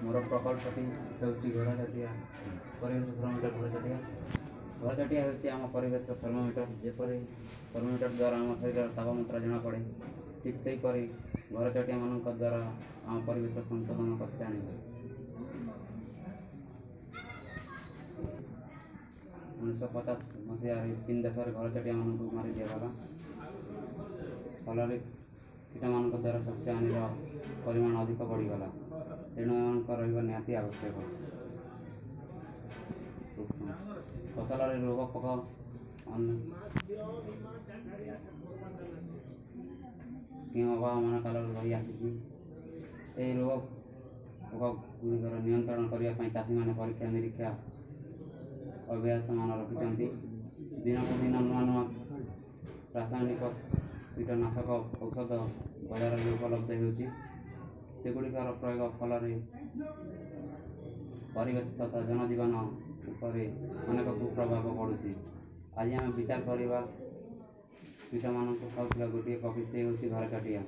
मोर प्रकल्पटी होउछि घरचटिया परिवेश थर्मोमीटर। घरचटिया होउछि आम परिवेश थर्मोमीटर। जेपरि थर्मोमीटर द्वारा आम शरीर तापमात्रा जना पड़े, ठीक सेहीपरि घरचटिया मान द्वारा आम परिवेश संतुलन करते आने 1950 मसीह चीन देश में घरचटिया मानू मारी दिगला। फल कीट मान द्वारा शस्य हानि परिमाण अधिक बढ़ीगला। तेणु एम निहाती आवश्यक। फसल रोग पोक अभाव मान काल रही आसी रोग पोक गुड़िकर नियंत्रण करने चाषी मैंने परीक्षा निरीक्षा अभ्यास मान रखिंट। दिन को दिन नुआ नुआ रासायनिक कीटनाशक औषध बाजार में उपलब्ध होगुड़िकर प्रयोग फल परिवेश तथा जनजीवन उपर अनेक कुप्रभाव पड़ुछि। आज आम विचार करवा कीट मान खाऊा गोटे पक्षी से हूँ घरचटिया।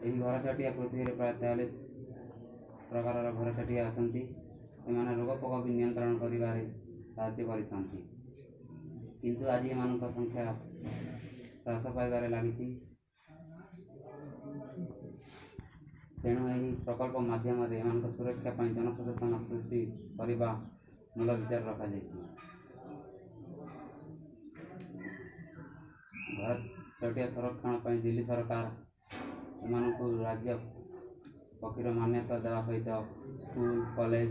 यही घरचटिया पृथ्वी प्राय 43 प्रकार घरचटिया अच्छा। रोग पोक भी नियंत्रण कर किंतु आज एम संख्या ह्रास पाइबार लगी। तेणु यही प्रकल्प माध्यम एम सुरक्षा जनसचेतन सृष्टि करने मूल विचार रखा घरचटिया संरक्षण पर दिल्ली सरकार एम राज्य पक्षीर मान्यता देवा सहित स्कूल कॉलेज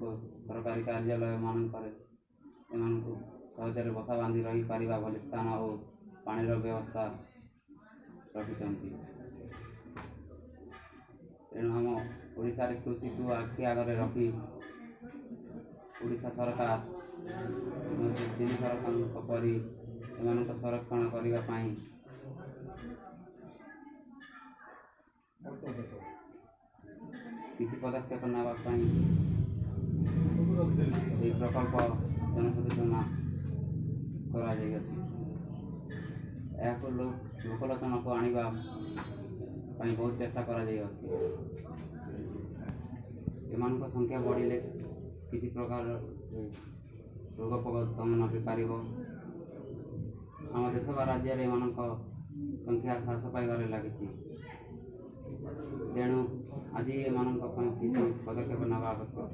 और सरकारी कार्यालय मान सहज बसा बांधि रही पारिबा भली स्थान और पानीर व्यवस्था रखिंट। तेणु आम ओडिशा रे कृषि को आखि आगे रखी ओडिशा सरकार दिल्ली सरकार परी एम संरक्षण करने किसी पदक्षेप नापी प्रकल्प जनसचेतन लोकलोचन को आने बहुत चेष्टा एम संख्या बढ़िले किसी प्रकार रोग पोक दमन हो पार। आम देश व राज्य में एम संख्या ह्रास पाइबार लगी। तेणु आज एम पदक्षेप ना आवश्यक।